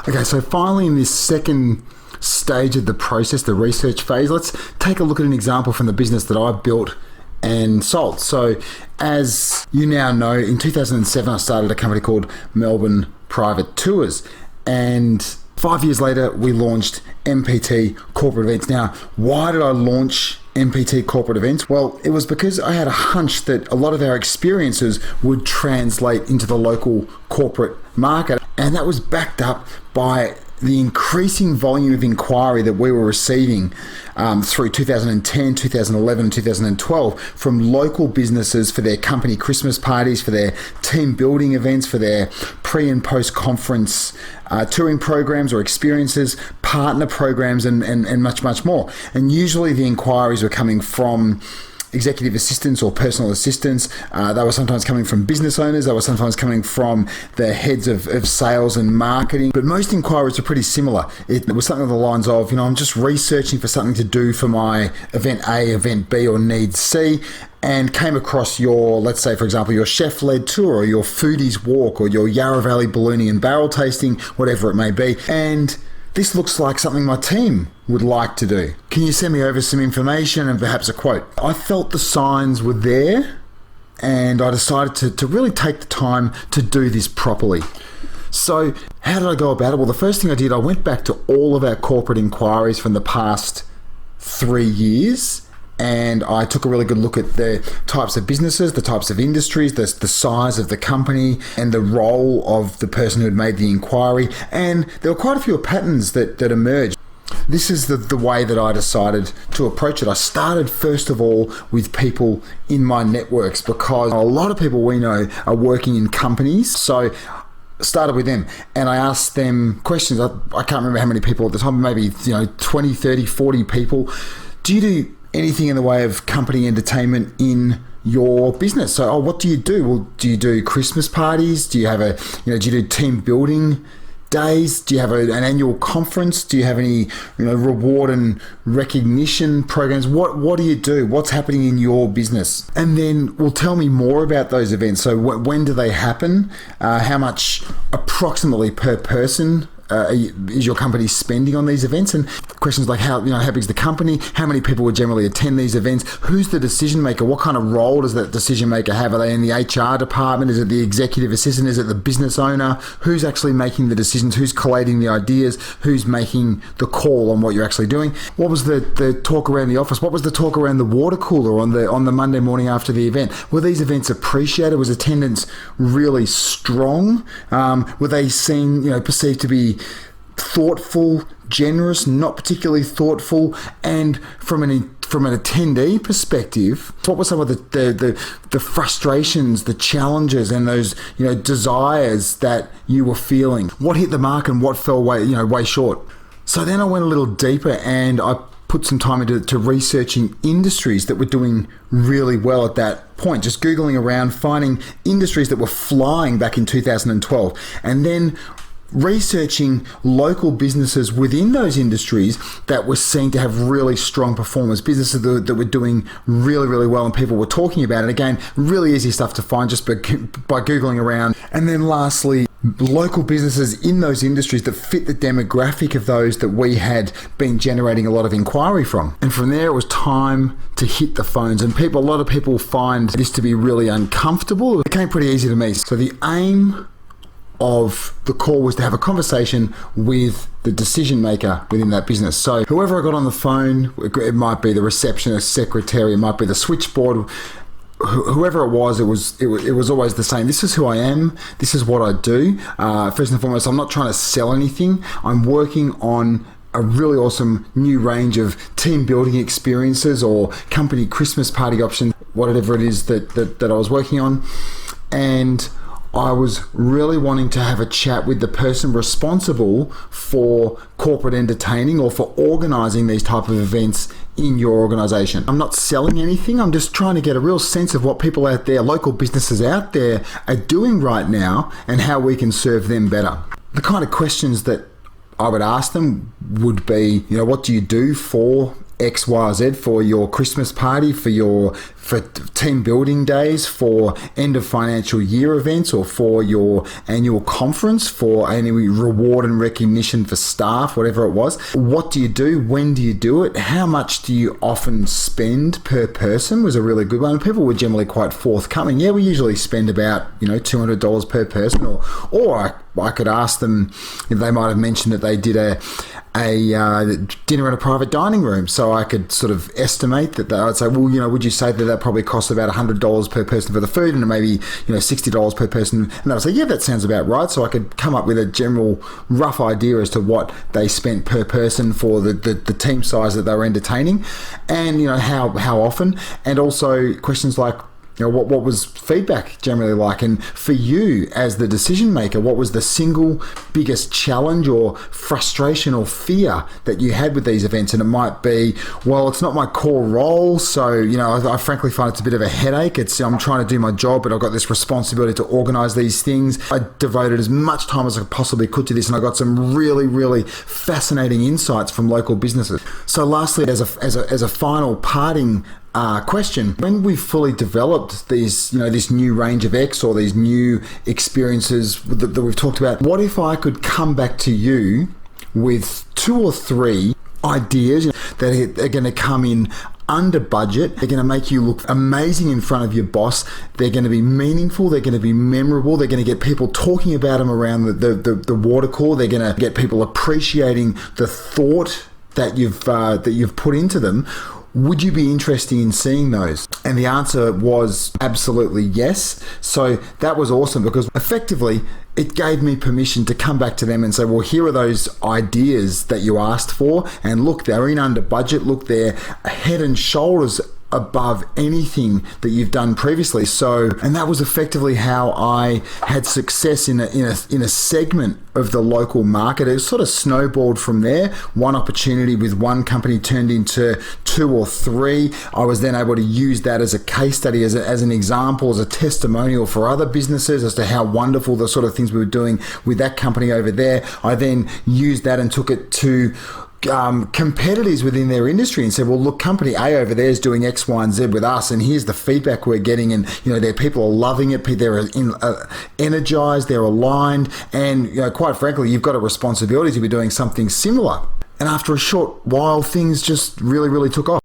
Okay, so finally in this second stage of the process, the research phase, let's take a look at an example from the business that I built and sold. So as you now know, in 2007, I started a company called Melbourne Private Tours. And 5 years later, we launched MPT Corporate Events. Now, why did I launch MPT Corporate Events? Well, it was because I had a hunch that a lot of our experiences would translate into the local corporate market. And that was backed up by the increasing volume of inquiry that we were receiving through 2010, 2011, and 2012 from local businesses for their company Christmas parties, for their team building events, for their pre and post conference touring programs or experiences, partner programs, and much, much more. And usually the inquiries were coming from executive assistants or personal assistants. They were sometimes coming from business owners. They were sometimes coming from the heads of sales and marketing. But most inquiries are pretty similar. It was something along the lines of, I'm just researching for something to do for my event A, event B, or need C, and came across your, let's say, for example, your chef-led tour or your foodies walk or your Yarra Valley ballooning and barrel tasting, whatever it may be. And this looks like something my team would like to do. Can you send me over some information and perhaps a quote? I felt the signs were there and I decided to really take the time to do this properly. So how did I go about it? Well, the first thing I did, I went back to all of our corporate inquiries from the past 3 years, and I took a really good look at the types of businesses, the types of industries, the size of the company, and the role of the person who had made the inquiry. And there were quite a few patterns that emerged. This is the way that I decided to approach it. I started first of all with people in my networks, because a lot of people we know are working in companies. So started with them and I asked them questions. I can't remember how many people at the time, maybe 20, 30, 40 people. Do you do anything in the way of company entertainment in your business? So, what do you do? Well, do you do Christmas parties? Do you have do you do team building days? Do you have an annual conference? Do you have any, reward and recognition programs? What do you do? What's happening in your business? And then, tell me more about those events. So when do they happen? How much approximately per person is your company spending on these events? And questions like how big is the company? How many people would generally attend these events? Who's the decision maker? What kind of role does that decision maker have? Are they in the HR department? Is it the executive assistant? Is it the business owner? Who's actually making the decisions? Who's collating the ideas? Who's making the call on what you're actually doing? What was the talk around the office? What was the talk around the water cooler on the Monday morning after the event? Were these events appreciated? Was attendance really strong? Were they seen, perceived to be thoughtful, generous, not particularly thoughtful? And from an attendee perspective, what were some of the frustrations, the challenges, and those desires that you were feeling? What hit the mark and what fell way short? So then I went a little deeper and I put some time into researching industries that were doing really well at that point. Just Googling around, finding industries that were flying back in 2012, and then researching local businesses within those industries that were seen to have really strong performance, businesses that were doing really, really well and people were talking about it. Again, really easy stuff to find just by Googling around. And then lastly, local businesses in those industries that fit the demographic of those that we had been generating a lot of inquiry from. And from there, it was time to hit the phones. And a lot of people find this to be really uncomfortable. It became pretty easy to me. So the aim of the call was to have a conversation with the decision maker within that business. So whoever I got on the phone, it might be the receptionist, secretary, it might be the switchboard, whoever it was always the same. This is who I am. This is what I do. First and foremost, I'm not trying to sell anything. I'm working on a really awesome new range of team building experiences or company Christmas party options, whatever it is that I was working on. And I was really wanting to have a chat with the person responsible for corporate entertaining or for organising these type of events in your organisation. I'm not selling anything. I'm just trying to get a real sense of what people out there, local businesses out there, are doing right now and how we can serve them better. The kind of questions that I would ask them would be, what do you do for X, Y, Z, for your Christmas party, for your for team building days, for end of financial year events, or for your annual conference, for any reward and recognition for staff, whatever it was. What do you do? When do you do it? How much do you often spend per person was a really good one. People were generally quite forthcoming. Yeah, we usually spend about, $200 per person, or I could ask them if they might have mentioned that they did a dinner in a private dining room, so I could sort of estimate that. I'd say, well, would you say that probably costs about $100 per person for the food, and maybe $60 per person? And I would say, yeah, that sounds about right. So I could come up with a general rough idea as to what they spent per person for the team size that they were entertaining, and how often, and also questions like, what was feedback generally like? And for you as the decision maker, what was the single biggest challenge or frustration or fear that you had with these events? And it might be, well, it's not my core role, so I frankly find it's a bit of a headache. I'm trying to do my job, but I've got this responsibility to organize these things. I devoted as much time as I possibly could to this, and I got some really, really fascinating insights from local businesses. So lastly, as a final parting question, when we've fully developed these, this new range of X or these new experiences that we've talked about, what if I could come back to you with 2 or 3 ideas that are going to come in under budget? They're going to make you look amazing in front of your boss. They're going to be meaningful. They're going to be memorable. They're going to get people talking about them around the water cooler. They're going to get people appreciating the thought that you've put into them. Would you be interested in seeing those? And the answer was absolutely yes. So that was awesome, because effectively it gave me permission to come back to them and say, well, here are those ideas that you asked for, and look, they're in under budget. Look, they're head and shoulders above anything that you've done previously. And that was effectively how I had success in a segment of the local market. It sort of snowballed from there. One opportunity with one company turned into 2 or 3. I was then able to use that as a case study, as an example, as a testimonial for other businesses as to how wonderful the sort of things we were doing with that company over there. I then used that and took it to competitors within their industry and said, well, look, company A over there is doing X, Y, and Z with us, and here's the feedback we're getting, and their people are loving it, they're energized, they're aligned, and quite frankly, you've got a responsibility to be doing something similar. And after a short while, things just really, really took off.